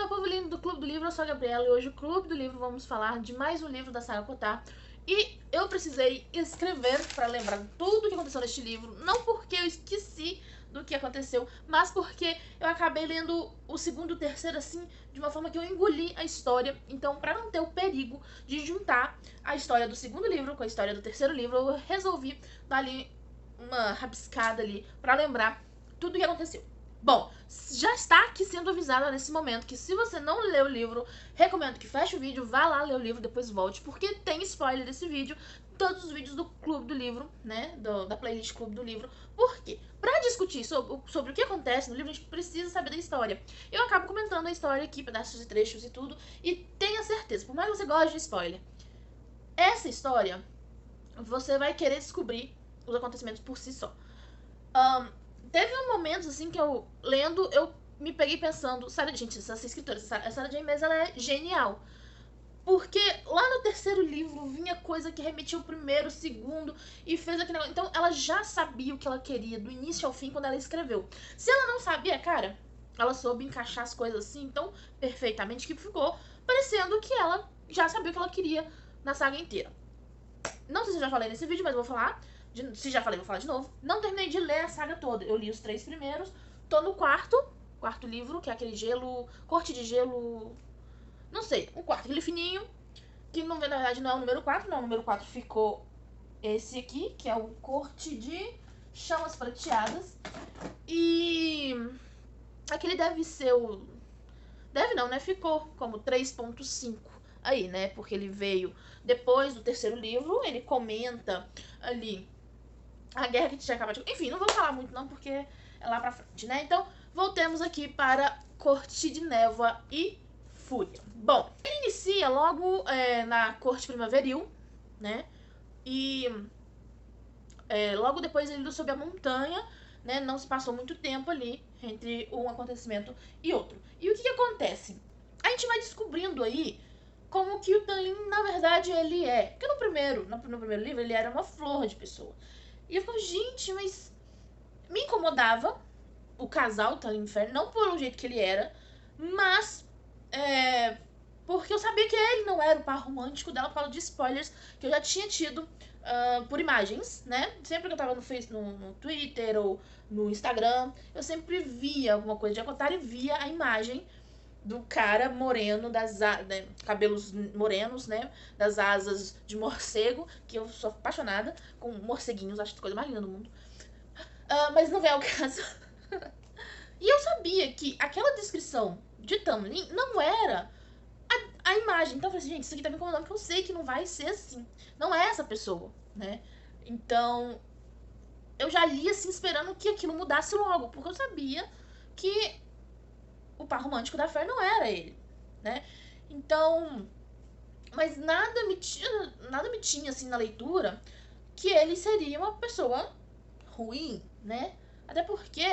meu povo lindo do Clube do Livro, eu sou a Gabriela e hoje o Clube do Livro vamos falar de mais um livro da saga Cotar. E eu precisei escrever para lembrar tudo o que aconteceu neste livro, não porque eu esqueci do que aconteceu, mas porque eu acabei lendo o segundo e o terceiro assim, de uma forma que eu engoli a história. Então, para não ter o perigo de juntar a história do segundo livro com a história do terceiro livro, eu resolvi dar ali uma rabiscada ali para lembrar tudo o que aconteceu. Bom, já está aqui sendo avisada nesse momento que se você não leu o livro, recomendo que feche o vídeo, vá lá ler o livro, depois volte, porque tem spoiler desse vídeo, todos os vídeos do Clube do Livro, né, da playlist Clube do Livro. Por quê? Pra discutir sobre o que acontece no livro, a gente precisa saber da história. Eu acabo comentando a história aqui, pedaços e trechos e tudo, e tenha certeza, por mais que você goste de spoiler, essa história, você vai querer descobrir os acontecimentos por si só. Teve momentos assim que eu lendo, eu me peguei pensando, gente, essa escritora, a Sarah J. Maas, ela é genial. Porque lá no terceiro livro vinha coisa que remetia ao primeiro, segundo, e fez aquele negócio. Então ela já sabia o que ela queria, do início ao fim, quando ela escreveu. Se ela não sabia, cara, ela soube encaixar as coisas assim tão perfeitamente que ficou parecendo que ela já sabia o que ela queria na saga inteira. Não sei se eu já falei nesse vídeo, mas vou falar. Se já falei, vou falar de novo. Não terminei de ler a saga toda. Eu li os 3 primeiros. Tô no quarto livro, que é aquele gelo... Corte de gelo... Não sei, o quarto, aquele fininho. Que na verdade não é o número 4. Não, o número 4 ficou esse aqui, que é o Corte de Chamas Prateadas. E... aquele deve ser o... Deve não, né? Ficou como 3.5 aí, né? Porque ele veio depois do terceiro livro. Ele comenta ali a guerra que tinha acabado de... Enfim, não vou falar muito não, porque é lá pra frente, né? Então, voltemos aqui para Corte de Névoa e Fúria. Bom, ele inicia logo na Corte Primaveril, né? E logo depois ele indo sob a montanha, né? Não se passou muito tempo ali entre um acontecimento e outro. E o que acontece? A gente vai descobrindo aí como que o Tanlin, na verdade, ele é. Porque no primeiro livro ele era uma flor de pessoa. E eu falo, gente, mas me incomodava o casal Tanlin Inferno, não pelo jeito que ele era, mas porque eu sabia que ele não era o par romântico dela por causa de spoilers que eu já tinha tido por imagens, né? Sempre que eu tava no Twitter ou no Instagram, eu sempre via alguma coisa de Acotar e via a imagem do cara moreno, né, cabelos morenos, né, das asas de morcego, que eu sou apaixonada com morceguinhos, acho a coisa mais linda do mundo. Mas não é o caso. E eu sabia que aquela descrição de Tamlin não era a imagem. Então eu falei assim, gente, isso aqui tá me incomodando porque eu sei que não vai ser assim. Não é essa pessoa, né? Então eu já li assim esperando que aquilo mudasse logo, porque eu sabia que o par romântico da Fer não era ele, né? Então, mas nada me tinha assim na leitura que ele seria uma pessoa ruim, né? Até porque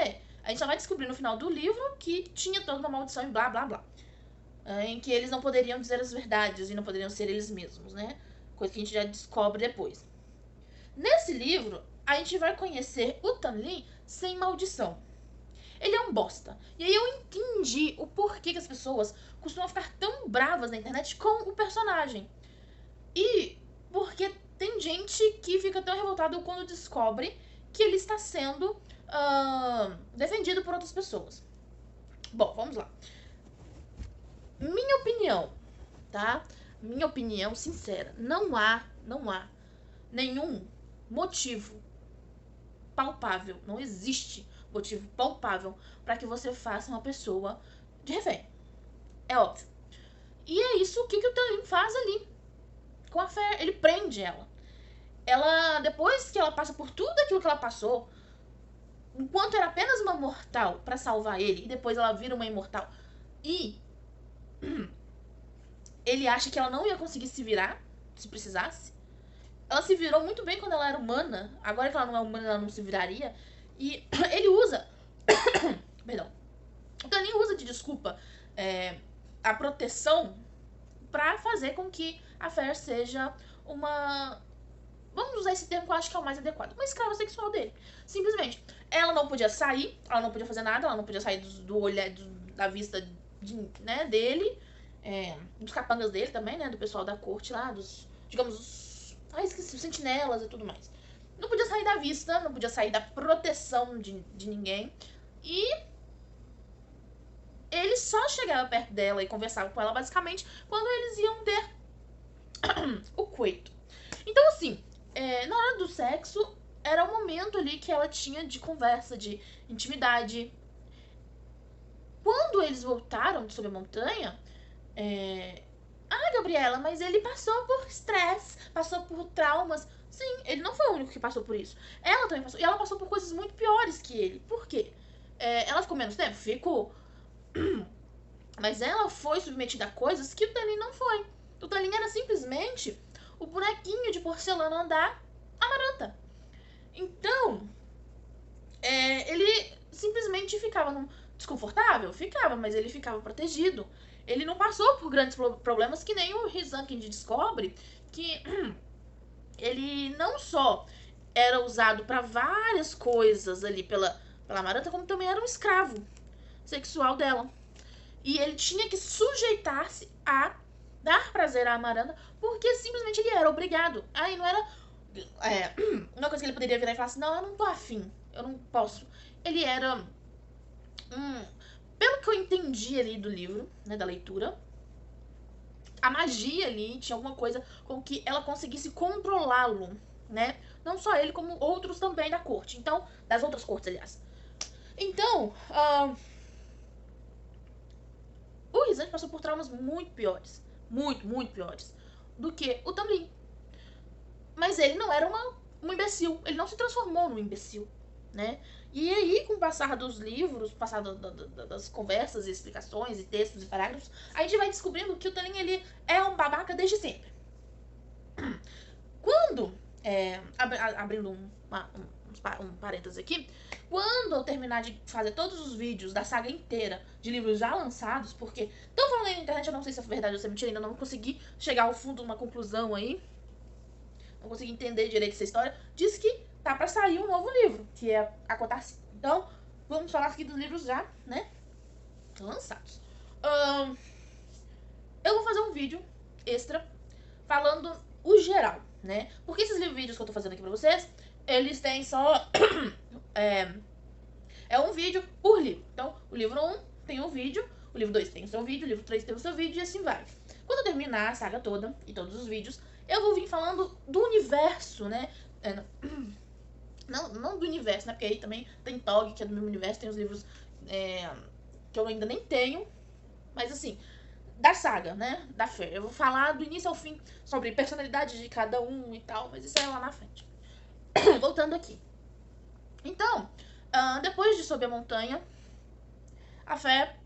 a gente só vai descobrir no final do livro que tinha toda uma maldição e blá blá blá, em que eles não poderiam dizer as verdades e não poderiam ser eles mesmos, né? Coisa que a gente já descobre depois. Nesse livro, a gente vai conhecer o Tanlin sem maldição. Ele é um bosta. E aí eu entendi o porquê que as pessoas costumam ficar tão bravas na internet com o personagem. E porque tem gente que fica tão revoltada quando descobre que ele está sendo defendido por outras pessoas. Bom, vamos lá. Minha opinião, tá? Minha opinião sincera. Não há nenhum motivo palpável. Não existe motivo palpável para que você faça uma pessoa de refém. É óbvio. E é isso que o Tanlin faz ali com a Fer. Ele prende ela. Ela, depois que ela passa por tudo aquilo que ela passou, enquanto era apenas uma mortal para salvar ele, e depois ela vira uma imortal, e ele acha que ela não ia conseguir se virar, se precisasse. Ela se virou muito bem quando ela era humana. Agora que ela não é humana, ela não se viraria. E ele usa... Perdão. O Tanlin usa de desculpa a proteção pra fazer com que a Fer seja uma... Vamos usar esse termo que eu acho que é o mais adequado. Uma escrava sexual dele. Simplesmente. Ela não podia sair, ela não podia fazer nada, ela não podia sair do olhar, da vista né, dele, dos capangas dele também, né, do pessoal da corte lá, digamos, esqueci, os sentinelas e tudo mais. Não podia sair da vista, não podia sair da proteção de ninguém. E ele só chegava perto dela e conversava com ela, basicamente, quando eles iam ter o coito. Então, assim, na hora do sexo, era o momento ali que ela tinha de conversa, de intimidade. Quando eles voltaram de sob a montanha, Gabriela, mas ele passou por estresse, passou por traumas. Sim, ele não foi o único que passou por isso. Ela também passou. E ela passou por coisas muito piores que ele. Por quê? Ela ficou menos tempo? Ficou. Mas ela foi submetida a coisas que o Talin não foi. O Talin era simplesmente o bonequinho de porcelana da Amaranta. Então, ele simplesmente ficava desconfortável? Ficava, mas ele ficava protegido. Ele não passou por grandes problemas que nem o Rizan, que a gente descobre que ele não só era usado para várias coisas ali pela Amaranta, como também era um escravo sexual dela. E ele tinha que sujeitar-se a dar prazer à Amaranta, porque simplesmente ele era obrigado. Aí não era uma coisa que ele poderia virar e falar assim, não, eu não tô afim, eu não posso. Ele era pelo que eu entendi ali do livro, né, da leitura, a magia ali tinha alguma coisa com que ela conseguisse controlá-lo, né? Não só ele, como outros também da corte. Então, das outras cortes, aliás. Então, o Rizante passou por traumas muito piores. Muito, muito piores. Do que o Tamlin. Mas ele não era um imbecil. Ele não se transformou num imbecil, né? E aí, com o passar dos livros, passar das conversas e explicações e textos e parágrafos, a gente vai descobrindo que o Talin, ele é um babaca desde sempre. Quando, abrindo um parênteses aqui, quando eu terminar de fazer todos os vídeos da saga inteira de livros já lançados, porque estão falando aí na internet, eu não sei se é verdade ou se é mentira, ainda não consegui chegar ao fundo de uma conclusão aí, não consegui entender direito essa história, diz que tá pra sair um novo livro, que é a Cotarsi. Então, vamos falar aqui dos livros já, né, lançados. Eu vou fazer um vídeo extra falando o geral, né? Porque esses vídeos que eu tô fazendo aqui pra vocês, eles têm só um vídeo por livro. Então, o livro 1 tem um vídeo, o livro 2 tem o seu vídeo, o livro 3 tem o seu vídeo e assim vai. Quando eu terminar a saga toda e todos os vídeos, eu vou vir falando do universo, né? Não do universo, né? Porque aí também tem Tog, que é do mesmo universo, tem os livros que eu ainda nem tenho. Mas assim, da saga, né? Da Fer. Eu vou falar do início ao fim sobre personalidade de cada um e tal, mas isso é lá na frente. Voltando aqui. Então, depois de Sob a Montanha, a Fer,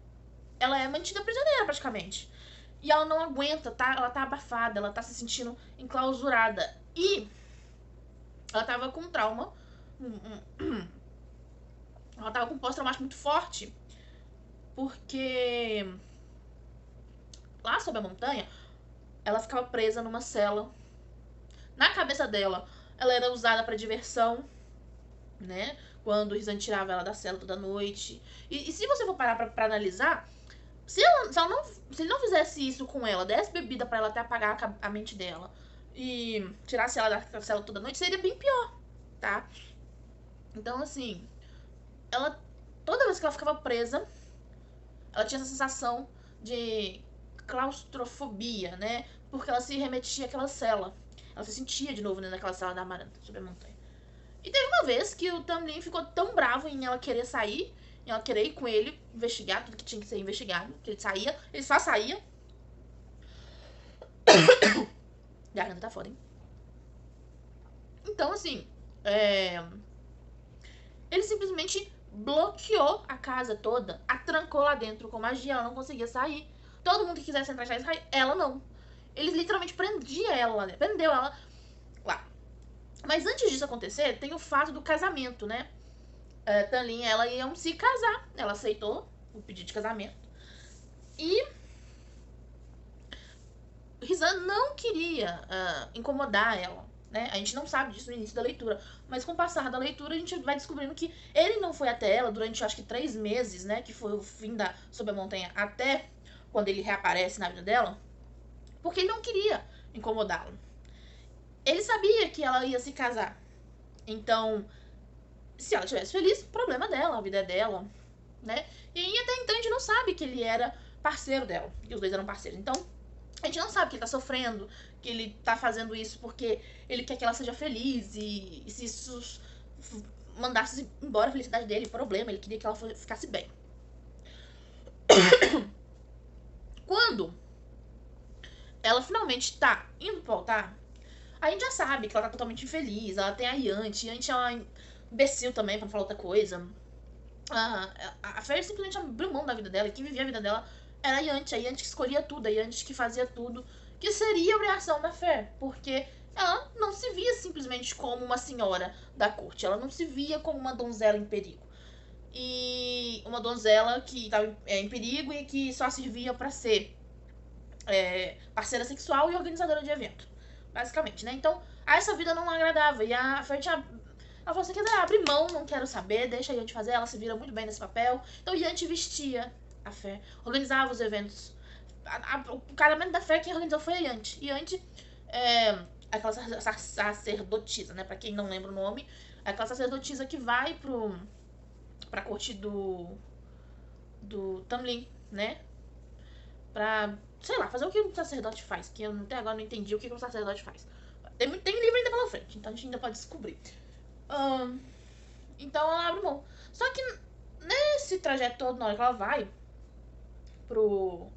ela é mantida prisioneira praticamente. E ela não aguenta, tá? Ela tá abafada, ela tá se sentindo enclausurada. E ela tava com trauma. Ela tava com um pós-traumático muito forte. Porque lá sob a montanha, ela ficava presa numa cela. Na cabeça dela, ela era usada para diversão, né? Quando o Rizan tirava ela da cela toda noite. E se você for parar pra analisar, se ele não fizesse isso com ela, desse bebida para ela até apagar a mente dela e tirasse ela da cela toda noite, seria bem pior, tá? Então, assim, toda vez que ela ficava presa, ela tinha essa sensação de claustrofobia, né? Porque ela se remetia àquela cela. Ela se sentia de novo naquela cela da Amaranta, sob a montanha. E teve uma vez que o Tamlin ficou tão bravo em ela querer sair, em ela querer ir com ele, investigar tudo que tinha que ser investigado, que ele só saía. Garganta tá foda, hein? Então, assim, ele simplesmente bloqueou a casa toda, a trancou lá dentro com magia, ela não conseguia sair. Todo mundo que quisesse entrar já sair, ela não. Eles literalmente prendeu ela lá. Mas antes disso acontecer, tem o fato do casamento, né? Talin e ela iam se casar. Ela aceitou o pedido de casamento. E Rizan não queria incomodar ela, né? A gente não sabe disso no início da leitura, mas com o passar da leitura a gente vai descobrindo que ele não foi até ela durante, acho que 3 meses, né? Que foi o fim da Sob a Montanha, até quando ele reaparece na vida dela, porque ele não queria incomodá-la. Ele sabia que ela ia se casar. Então, se ela estivesse feliz, problema dela, a vida é dela, né? E até então a gente não sabe que ele era parceiro dela, que os dois eram parceiros. Então, a gente não sabe que ele tá sofrendo, que ele tá fazendo isso porque ele quer que ela seja feliz e se isso mandasse embora a felicidade dele, problema, ele queria que ela ficasse bem. Quando ela finalmente tá indo pro altar, a gente já sabe que ela tá totalmente infeliz, ela tem a Yanti é uma imbecil também, pra não falar outra coisa. A Fer simplesmente abriu mão da vida dela, e quem vivia a vida dela era a Yanti que escolhia tudo, a Yanti que fazia tudo, que seria a obrigação da Fer, porque ela não se via simplesmente como uma senhora da corte, ela não se via como uma donzela em perigo. E uma donzela que estava em perigo e que só servia para ser parceira sexual e organizadora de evento, basicamente, né? Então, essa vida não agradava, e a Fer tinha... Ela falou assim, quer dizer, abre mão, não quero saber, deixa a Yanti fazer, ela se vira muito bem nesse papel. Então Yanti vestia a Fer, organizava os eventos. O casamento da Fer, quem organizou foi a Yanti. E Yanti é aquela sacerdotisa, né? Pra quem não lembra o nome, é aquela sacerdotisa que vai pra corte do Tamlin, né? Pra, sei lá, fazer o que um sacerdote faz, que eu até agora não entendi o que um sacerdote faz. Tem livro ainda pela frente, então a gente ainda pode descobrir. Então ela abre mão. Só que nesse trajeto todo, na hora que ela vai pro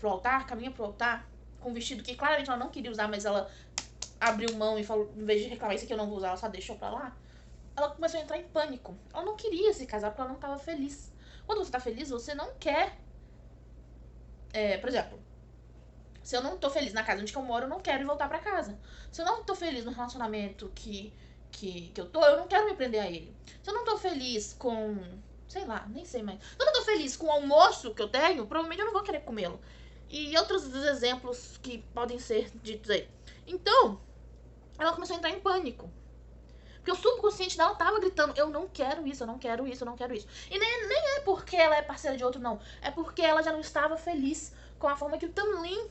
altar, caminha pro altar, com um vestido que claramente ela não queria usar, mas ela abriu mão e falou, em vez de reclamar, isso aqui eu não vou usar, ela só deixou pra lá. Ela começou a entrar em pânico. Ela não queria se casar porque ela não tava feliz. Quando você tá feliz, você não quer... por exemplo, se eu não tô feliz na casa onde eu moro, eu não quero ir voltar pra casa. Se eu não tô feliz no relacionamento que eu tô, eu não quero me prender a ele. Se eu não tô feliz com... sei lá, nem sei mais. Se eu não tô feliz com o almoço que eu tenho, provavelmente eu não vou querer comê-lo. E outros exemplos que podem ser ditos aí. Então, ela começou a entrar em pânico. Porque o subconsciente dela tava gritando, eu não quero isso, eu não quero isso, eu não quero isso. E nem é porque ela é parceira de outro, não. É porque ela já não estava feliz com a forma que o Tamlin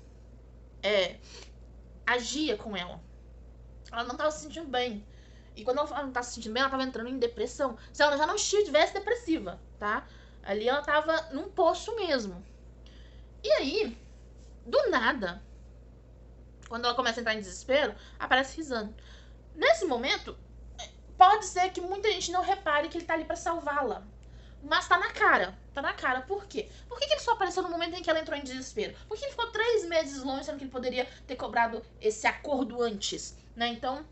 agia com ela. Ela não tava se sentindo bem. E quando ela não tava se sentindo bem, ela tava entrando em depressão. Se ela já não estivesse depressiva, tá? Ali ela tava num poço mesmo. E aí, do nada, quando ela começa a entrar em desespero, aparece Rhysand. Nesse momento, pode ser que muita gente não repare que ele tá ali pra salvá-la. Mas tá na cara. Tá na cara. Por quê? Por que ele só apareceu no momento em que ela entrou em desespero? Porque ele ficou 3 meses longe, sendo que ele poderia ter cobrado esse acordo antes, né? Então,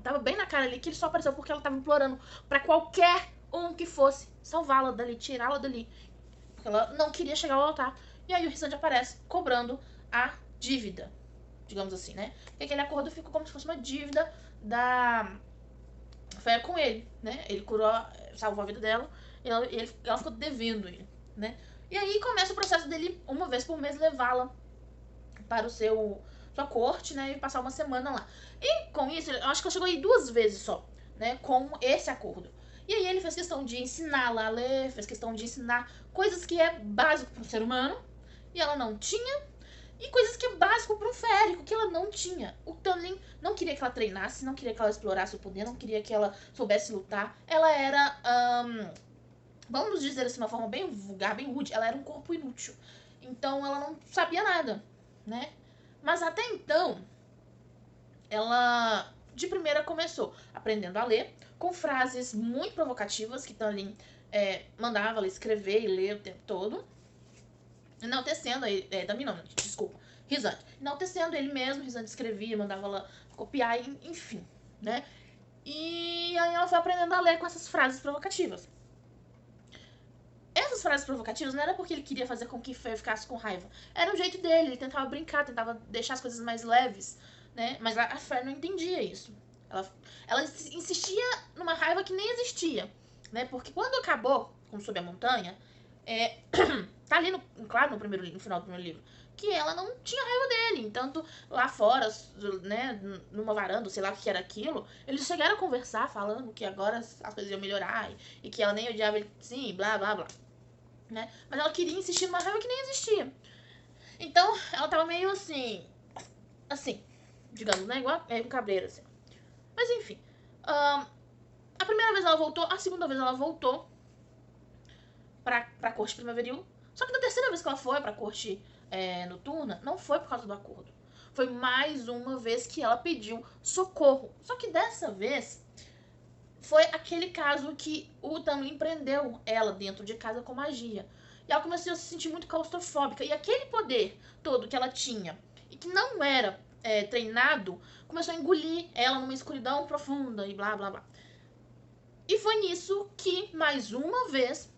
tava bem na cara ali que ele só apareceu porque ela tava implorando pra qualquer um que fosse salvá-la dali, tirá-la dali. Porque ela não queria chegar ao altar. E aí o Rhysand aparece cobrando a dívida, digamos assim, né? E aquele acordo ficou como se fosse uma dívida da Fer com ele, né? Ele curou, salvou a vida dela e ela ficou devendo ele, né? E aí começa o processo dele, uma vez por mês, levá-la para sua corte, né? E passar uma semana lá. E com isso, eu acho que ela chegou aí 2 vezes só, né? Com esse acordo. E aí ele fez questão de ensiná-la a ler, fez questão de ensinar coisas que é básico para um ser humano e ela não tinha, e coisas que é básico para um férico que ela não tinha. O Tamlin não queria que ela treinasse, não queria que ela explorasse o poder, não queria que ela soubesse lutar. Ela era, vamos dizer assim, de uma forma bem vulgar, bem rude, ela era um corpo inútil. Então ela não sabia nada, né? Mas até então, ela de primeira começou aprendendo a ler, com frases muito provocativas que Tamlin mandava ela escrever e ler o tempo todo. Enaltecendo, Tamlin não, desculpa, Rhysand. Enaltecendo ele mesmo, Rhysand escrevia, mandava ela copiar, enfim, né? E aí ela foi aprendendo a ler com essas frases provocativas. Essas frases provocativas não era porque ele queria fazer com que Fer ficasse com raiva. Era o jeito dele, ele tentava brincar, tentava deixar as coisas mais leves, né? Mas a Fer não entendia isso. Ela insistia numa raiva que nem existia, né? Porque quando acabou com Sob a Montanha, Tá ali, claro, no final do primeiro livro, que ela não tinha raiva dele. Entanto, lá fora, né, numa varanda, sei lá o que era aquilo, eles chegaram a conversar, falando que agora as coisas iam melhorar e que ela nem odiava ele, sim, blá, blá, blá. Né? Mas ela queria insistir numa raiva que nem existia. Então, ela tava meio assim, digamos, né, igual um cabreiro, assim. Mas enfim, a primeira vez ela voltou, a segunda vez ela voltou pra corte primaveril. Só que na terceira vez que ela foi pra corte noturna, não foi por causa do acordo. Foi mais uma vez que ela pediu socorro. Só que dessa vez foi aquele caso que o Tamlin prendeu ela dentro de casa com magia. E ela começou a se sentir muito claustrofóbica. E aquele poder todo que ela tinha e que não era treinado, começou a engolir ela numa escuridão profunda e blá blá blá. E foi nisso que, mais uma vez,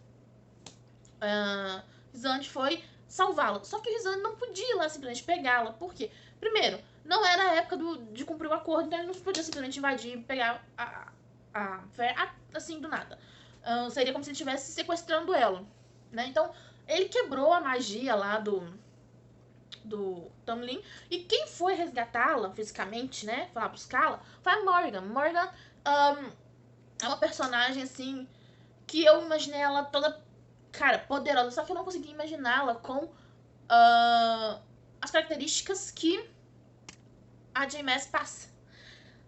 Rhysand foi salvá-la. Só que o Rhysand não podia ir lá simplesmente pegá-la. Por quê? Primeiro, não era a época de cumprir o acordo, então ele não podia simplesmente invadir e pegar a Fair assim do nada. Seria como se ele estivesse sequestrando ela. Né? Então, ele quebrou a magia lá do Tamlin. E quem foi resgatá-la fisicamente, né? Falar buscá-la, foi a Morgan. Morgan é uma personagem, assim, que eu imaginei ela toda, cara, poderosa. Só que eu não consegui imaginá-la com as características que a J.M.S. passa.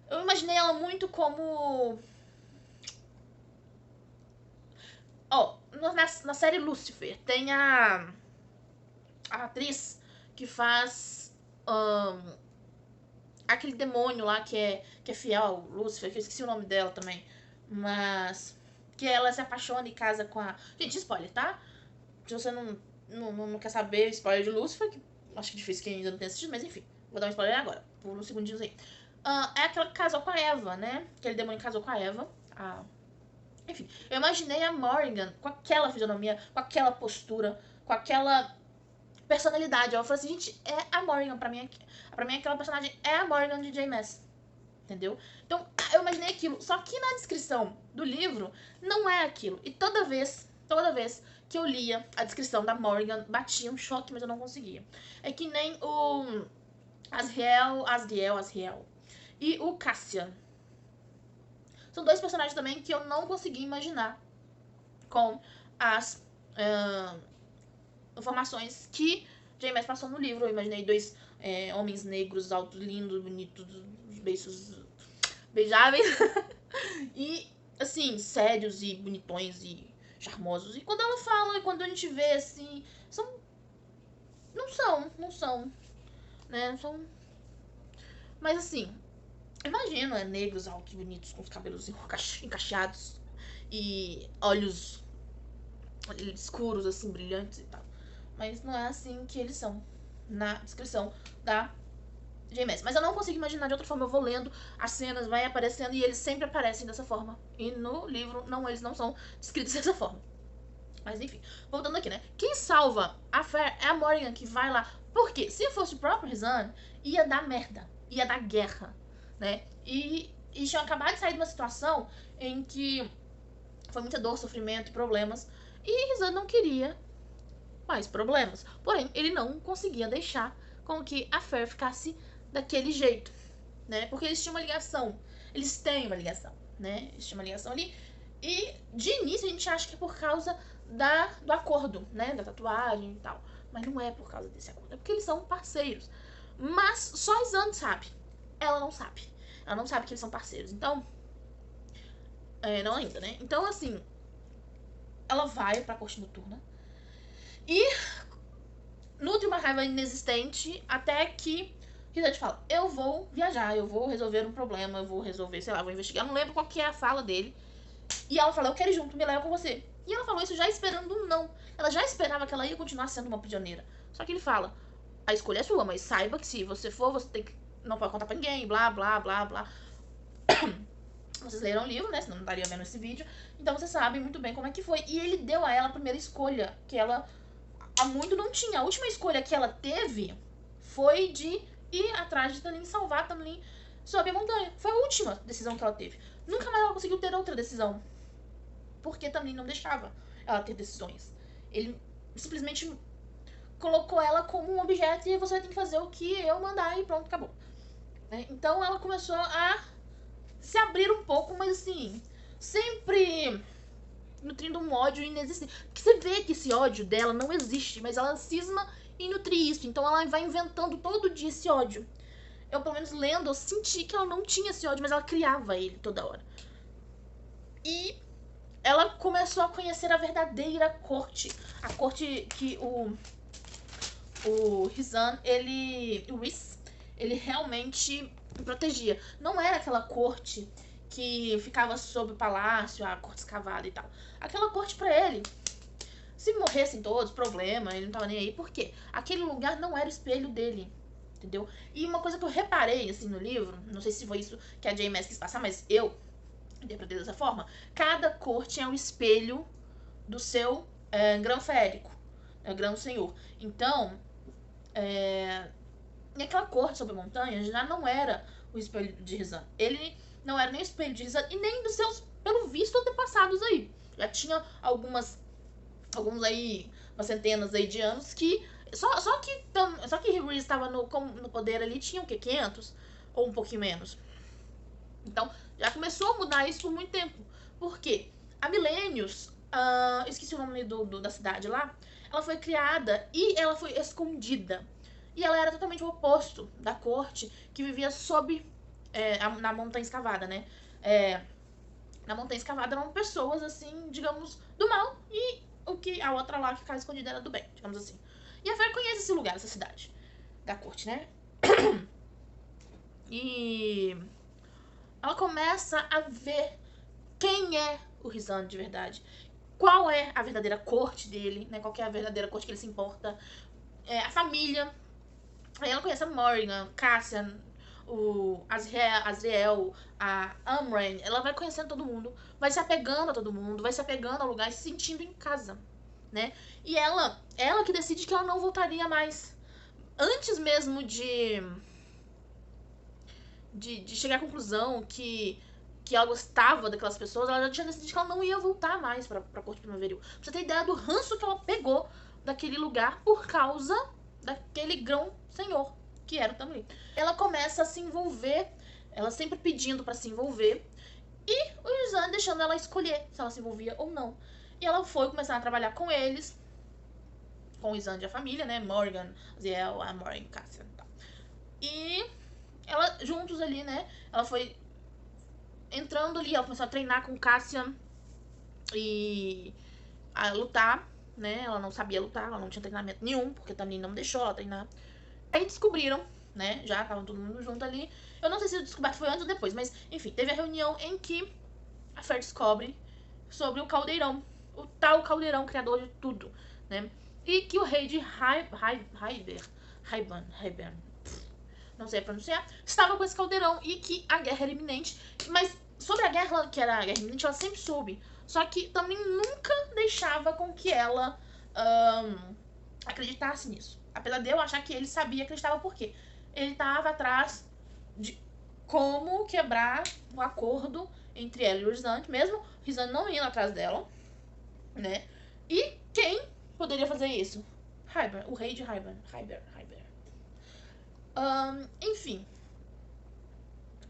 Eu imaginei ela muito como... na série Lucifer, tem a atriz que faz aquele demônio lá que é fiel ao Lucifer, que eu esqueci o nome dela também. Mas que ela se apaixona e casa com a... Gente, spoiler, tá? Se você não quer saber spoiler de Lucifer, que acho que é difícil quem ainda não tem assistido, mas enfim, vou dar um spoiler agora, por uns segundinhos aí. É aquela que casou com a Eva, né? Aquele demônio que casou com a Eva. Enfim, eu imaginei a Morgan com aquela fisionomia, com aquela postura, com aquela personalidade. Eu falei assim, gente, é a Morgan pra mim. Pra mim, aquela personagem é a Morgan de J.M.S. Entendeu? Então, eu imaginei aquilo. Só que na descrição do livro, não é aquilo. E toda vez que eu lia a descrição da Morgan, batia um choque, mas eu não conseguia. É que nem o Asriel e o Cassian. São dois personagens também que eu não consegui imaginar com as informações que J.M.S. passou no livro. Eu imaginei dois homens negros, altos, lindos, bonitos, beiços beijáveis. E, assim, sérios e bonitões e charmosos. E quando ela fala, e quando a gente vê, assim, não são, né? São... Mas, assim, imagino, negros, altos, bonitos, com os cabelos encaixados e olhos escuros, assim, brilhantes e tal. Mas não é assim que eles são na descrição da J.M.S. Mas eu não consigo imaginar de outra forma. Eu vou lendo, as cenas vai aparecendo e eles sempre aparecem dessa forma. E no livro, eles não são descritos dessa forma. Mas enfim, voltando aqui, né? Quem salva a Fair é a Morgan, que vai lá. Porque se fosse o próprio Rhysand, ia dar merda. Ia dar guerra, né? E tinha acabado de sair de uma situação em que foi muita dor, sofrimento e problemas. E Rhysand não queria mais problemas. Porém, ele não conseguia deixar com que a Fair ficasse daquele jeito, né? Porque eles tinham uma ligação. Eles têm uma ligação, né? Eles tinham uma ligação ali. E de início a gente acha que é por causa do acordo, né? Da tatuagem e tal. Mas não é por causa desse acordo. É porque eles são parceiros. Mas só Rhysand sabe. Ela não sabe. Ela não sabe que eles são parceiros. Então... não ainda, né? Então, assim... Ela vai pra corte noturna. E... nutre uma raiva inexistente até que Rhysand fala, eu vou viajar, eu vou resolver um problema, eu vou resolver, sei lá, vou investigar. Eu não lembro qual que é a fala dele. E ela fala, eu quero ir junto, me leva com você. E ela falou isso já esperando um não. Ela já esperava que ela ia continuar sendo uma prisioneira. Só que ele fala, a escolha é sua, mas saiba que se você for, você tem que... não pode contar pra ninguém, blá, blá, blá, blá. Vocês leram o livro, né? Senão não estaria vendo esse vídeo. Então você sabe muito bem como é que foi. E ele deu a ela a primeira escolha, que ela há muito não tinha. A última escolha que ela teve foi de ir atrás de Tamlin, salvar Tamlin, sobe a montanha. Foi a última decisão que ela teve. Nunca mais ela conseguiu ter outra decisão. Porque Tamlin não deixava ela ter decisões. Ele simplesmente colocou ela como um objeto e você tem que fazer o que eu mandar e pronto, acabou. Né? Então ela começou a se abrir um pouco, mas assim, sempre nutrindo um ódio inexistente. Porque você vê que esse ódio dela não existe, mas ela cisma em nutrir isso. Então ela vai inventando todo dia esse ódio. Eu, pelo menos lendo, eu senti que ela não tinha esse ódio, mas ela criava ele toda hora. E ela começou a conhecer a verdadeira corte. A corte que o Rizan, o Rhys, ele realmente protegia. Não era aquela corte que ficava sob o palácio, a corte escavada e tal. Aquela corte pra ele, se morressem todos, problema, ele não tava nem aí. Por quê? Aquele lugar não era o espelho dele, entendeu? E uma coisa que eu reparei, assim, no livro, não sei se foi isso que a J.M. quis passar, mas eu interpretei dessa forma. Cada corte é um espelho do seu grão-férico, grão-senhor. Então, e aquela corte sobre a montanha já não era o espelho de Rizan. Ele não era nem o espelho de Rizan e nem dos seus, pelo visto, antepassados aí. Já tinha alguns aí, umas centenas aí de anos que... Só que Rhys estava no poder ali, tinha o quê? 500? Ou um pouquinho menos. Então, já começou a mudar isso por muito tempo. Por quê? Há milênios, esqueci o nome da cidade lá, ela foi criada e ela foi escondida. E ela era totalmente o oposto da corte que vivia sob na montanha escavada, né? Na montanha escavada eram pessoas, assim, digamos, do mal. E o que a outra lá que ficava escondida era do bem, digamos assim. E a Fé conhece esse lugar, essa cidade da corte, né? E ela começa a ver quem é o Rizan de verdade. Qual é a verdadeira corte dele, né? Qual que é a verdadeira corte que ele se importa. A família. Aí ela conhece a Morrigan, Cassian, o Azriel, a Amren. Ela vai conhecendo todo mundo, vai se apegando a todo mundo, vai se apegando ao lugar e se sentindo em casa, né? E ela que decide que ela não voltaria mais. Antes mesmo de chegar à conclusão que ela gostava daquelas pessoas, ela já tinha decidido que ela não ia voltar mais pra Corte Primaveril. Pra você ter ideia do ranço que ela pegou daquele lugar por causa daquele grão-senhor, que era o Tamlin. Ela começa a se envolver, ela sempre pedindo pra se envolver, e o Rizan deixando ela escolher se ela se envolvia ou não. E ela foi começar a trabalhar com eles, com o Rizan e a família, né? Morgan, Ziel, a Morgan, Cassian e tal. E ela, juntos ali, né? Ela foi entrando ali, ela começou a treinar com Cassian e a lutar, né? Ela não sabia lutar, ela não tinha treinamento nenhum, porque também não deixou ela treinar. Aí descobriram, né? Já estavam todo mundo junto ali. Eu não sei se o descoberto foi antes ou depois, mas enfim, teve a reunião em que a Fer descobre sobre o caldeirão, o tal caldeirão criador de tudo, né? E que o rei de Haiban, não sei pronunciar, estava com esse caldeirão e que a guerra era iminente. Mas sobre a guerra, que era a guerra iminente, ela sempre soube. Só que também nunca deixava com que ela acreditasse nisso. Apesar de eu achar que ele sabia, acreditava por quê. Ele estava atrás de como quebrar o acordo entre ela e o Rizan, mesmo o Rizan não indo atrás dela, né? E quem poderia fazer isso? Haiber, o rei de Haiber. Enfim,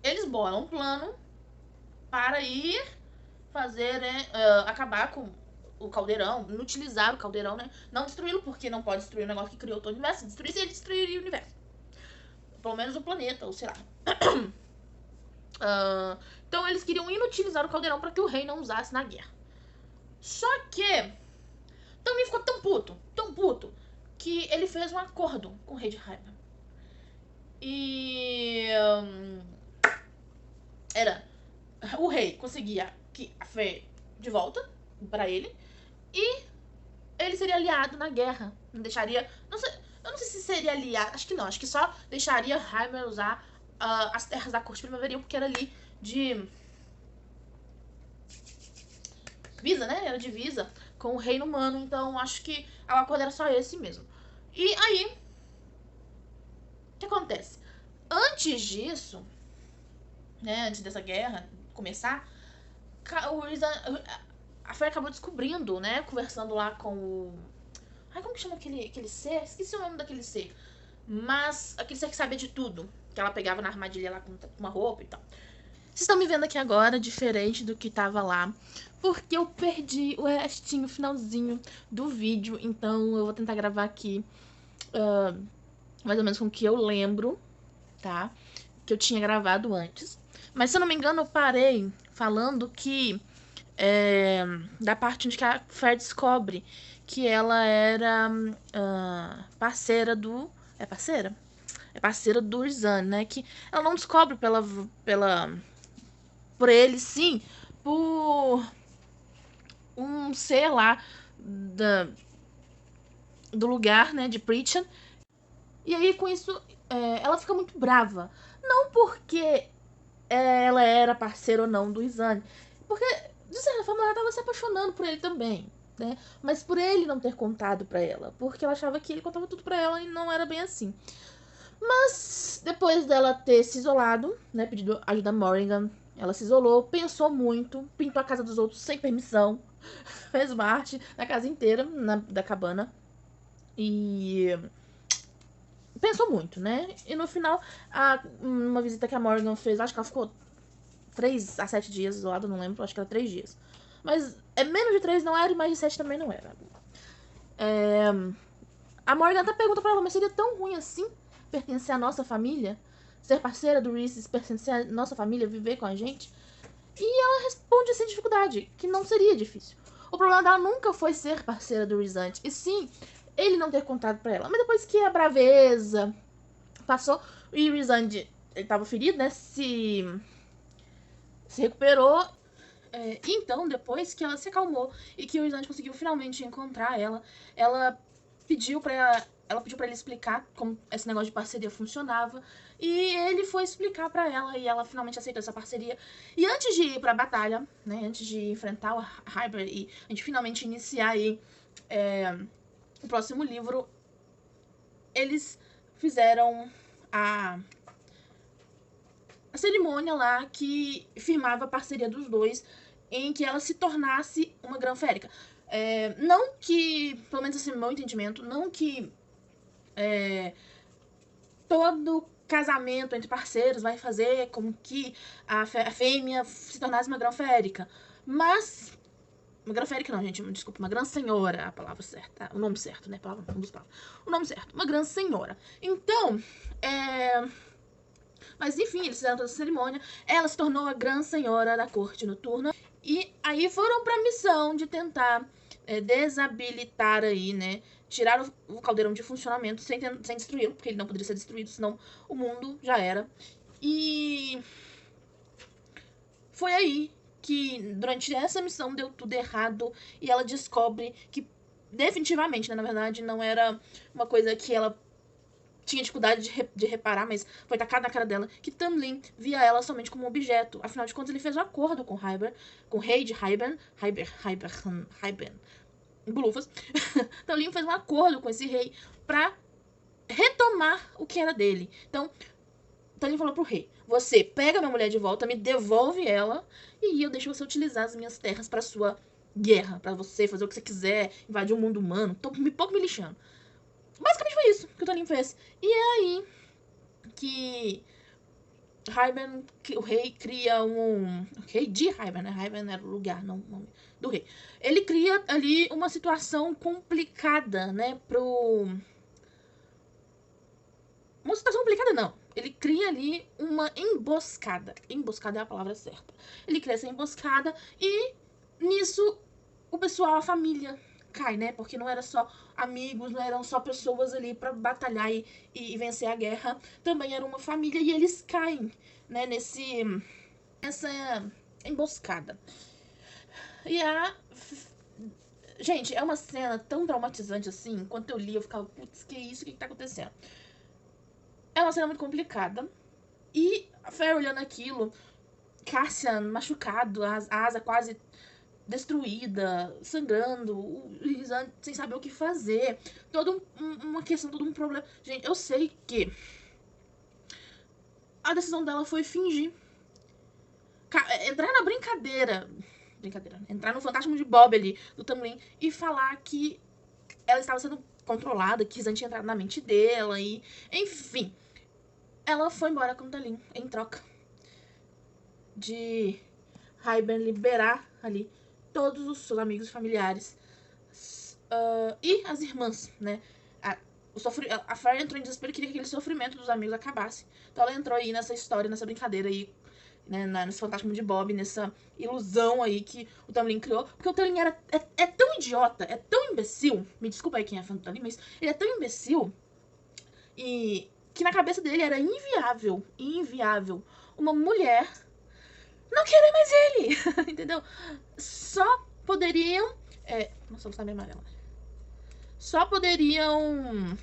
eles bolam um plano para ir fazer, né, acabar com o caldeirão, inutilizar o caldeirão, né? Não destruí-lo, porque não pode destruir o negócio que criou todo o universo. Se destruísse, ele destruiria o universo. Pelo menos o planeta, ou sei lá. Então eles queriam inutilizar o caldeirão para que o rei não usasse na guerra. Só que também ficou tão puto, que ele fez um acordo com o rei de Haiban. E era o rei conseguia a fé de volta para ele e ele seria aliado na guerra. Não deixaria, eu não sei se seria aliado, acho que não, acho que só deixaria Haiban usar as terras da corte primaveril, porque era ali de divisa, né? Era divisa com o reino humano, então acho que o acordo era só esse mesmo. E aí, o que acontece? Antes disso, né, antes dessa guerra começar, a Fairy acabou descobrindo, né? Conversando lá com o... Ai, como que chama aquele ser? Esqueci o nome daquele ser. Mas aquele ser que sabia de tudo. Que ela pegava na armadilha lá com uma roupa e tal. Vocês estão me vendo aqui agora, diferente do que tava lá. Porque eu perdi o restinho, o finalzinho do vídeo. Então eu vou tentar gravar aqui mais ou menos com o que eu lembro, tá? Que eu tinha gravado antes. Mas se eu não me engano, eu parei falando que... da parte onde a Fairy descobre que ela era parceira do... É parceira? É parceira do Rizan, né? Que ela não descobre por ele, sim, por um ser lá do lugar, né, de Pritchard. E aí, com isso, ela fica muito brava. Não porque ela era parceira ou não do Izane, porque, de certa forma, ela tava se apaixonando por ele também, né? Mas por ele não ter contado pra ela, porque ela achava que ele contava tudo pra ela e não era bem assim. Mas, depois dela ter se isolado, né, pedido ajuda a Morrigan, ela se isolou, pensou muito, pintou a casa dos outros sem permissão, fez uma arte na casa inteira da cabana e pensou muito, né? E no final, uma visita que a Morrigan fez, acho que ela ficou 3 a 7 dias isolada, não lembro, acho que era 3 dias. Mas é menos de 3 não era e mais de 7 também não era. A Morrigan até pergunta pra ela, mas seria tão ruim assim pertencer à nossa família? Ser parceira do Reese, pertencer à nossa família, viver com a gente? E ela responde sem dificuldade, que não seria difícil. O problema dela nunca foi ser parceira do Rhysand, e sim, ele não ter contado pra ela. Mas depois que a braveza passou, e o Rhysand, ele tava ferido, né, se recuperou. Então, depois que ela se acalmou e que o Rhysand conseguiu finalmente encontrar ela, ela pediu pra ele explicar como esse negócio de parceria funcionava. E ele foi explicar pra ela e ela finalmente aceitou essa parceria. E antes de ir pra batalha, né, antes de enfrentar o Hybern e a gente finalmente iniciar aí o próximo livro, eles fizeram a cerimônia lá que firmava a parceria dos dois, em que ela se tornasse uma Grã-Férica. Não que, pelo menos assim, no meu entendimento, não que todo casamento entre parceiros vai fazer com que a fêmea se tornasse uma Grã-Férica. Mas... Uma Grã-Férica não, gente, desculpa, uma Grã-Senhora, a palavra certa, o nome certo, né, o nome certo, uma Grã-Senhora. Então, mas enfim, eles fizeram toda essa cerimônia, ela se tornou a Grã-Senhora da corte noturna, e aí foram pra missão de tentar desabilitar aí, né, tirar o caldeirão de funcionamento sem destruí-lo, porque ele não poderia ser destruído, senão o mundo já era. E foi aí que, durante essa missão, deu tudo errado, e ela descobre que, definitivamente, né, na verdade, não era uma coisa que ela tinha dificuldade de reparar, mas foi tacado na cara dela, que Tamlin via ela somente como um objeto. Afinal de contas, ele fez um acordo com o rei de Hybern, Bulufas. Tamlin fez um acordo com esse rei pra retomar o que era dele. Então, Tamlin falou pro rei, você pega minha mulher de volta, me devolve ela, e eu deixo você utilizar as minhas terras pra sua guerra, pra você fazer o que você quiser, invadir o mundo humano, tô pouco me lixando. Basicamente foi isso que o Tamlin fez. E é aí que Hybern, o rei cria um... O rei de Hybern, né? Hybern era o lugar, não o nome do rei. Ele cria ali uma situação complicada, né, Uma situação complicada, não. Ele cria ali uma emboscada. Emboscada é a palavra certa. Ele cria essa emboscada e, nisso, o pessoal, a família cai, né? Porque não era só amigos, não eram só pessoas ali pra batalhar e vencer a guerra. Também era uma família e eles caem, né? Nessa emboscada. E gente, é uma cena tão traumatizante assim. Enquanto eu li, eu ficava, putz, que isso? O que tá acontecendo? É uma cena muito complicada. E a Fairy olhando aquilo, Cassian machucado, a asa quase destruída, sangrando, o Rizan sem saber o que fazer. Toda uma questão, todo um problema. Gente, eu sei que a decisão dela foi fingir. Entrar na brincadeira brincadeira, entrar no Fantástico de Bob ali, do Tamlin, e falar que ela estava sendo controlada, que Kizan tinha entrado na mente dela, e enfim. Ela foi embora com o Tamlin em troca de Haiben liberar ali todos os seus amigos e familiares. E as irmãs, né? A Fire entrou em desespero e queria que aquele sofrimento dos amigos acabasse. Então ela entrou aí nessa história, nessa brincadeira aí, né, nesse Fantástico de Bob, nessa ilusão aí que o Tamlin criou. Porque o Tamlin é tão idiota, é tão imbecil. Me desculpa aí quem é fã do Tamlin, mas ele é tão imbecil e que na cabeça dele era inviável uma mulher não querer mais ele, entendeu? Só poderiam... Nossa, a luz tá meio amarela. Só poderiam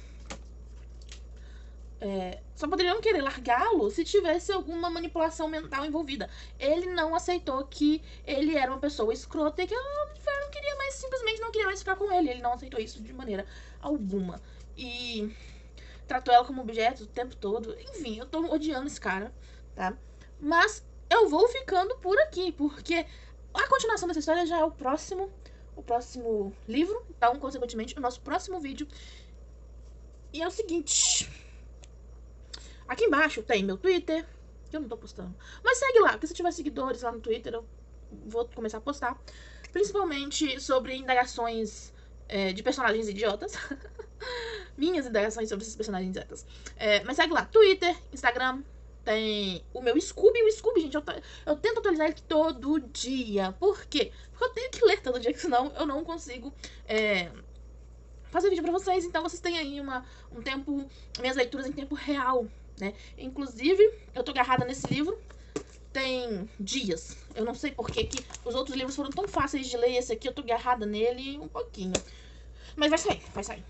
querer largá-lo se tivesse alguma manipulação mental envolvida. Ele não aceitou que ele era uma pessoa escrota e que ela não queria mais, simplesmente não queria mais ficar com ele. Ele não aceitou isso de maneira alguma. E tratou ela como objeto o tempo todo. Enfim, eu tô odiando esse cara, tá? Mas eu vou ficando por aqui, porque a continuação dessa história já é o próximo livro, então, consequentemente, o nosso próximo vídeo. E é o seguinte... Aqui embaixo tem meu Twitter, que eu não tô postando. Mas segue lá, porque se tiver seguidores lá no Twitter, eu vou começar a postar. Principalmente sobre indagações de personagens idiotas. Minhas indagações sobre esses personagens idiotas. Mas segue lá, Twitter, Instagram, tem o meu Scooby. O Scooby, gente, eu tento atualizar ele todo dia. Por quê? Porque eu tenho que ler todo dia, que senão eu não consigo... fazer vídeo pra vocês, então vocês têm aí um tempo, minhas leituras em tempo real, né? Inclusive, eu tô agarrada nesse livro tem dias. Eu não sei por que os outros livros foram tão fáceis de ler e esse aqui eu tô agarrada nele um pouquinho. Mas vai sair.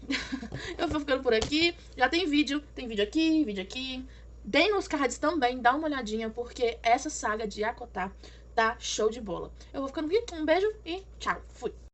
Eu vou ficando por aqui. Já tem vídeo aqui. Deem nos cards também, dá uma olhadinha, porque essa saga de Hakotar tá show de bola. Eu vou ficando aqui, um beijo e tchau, fui.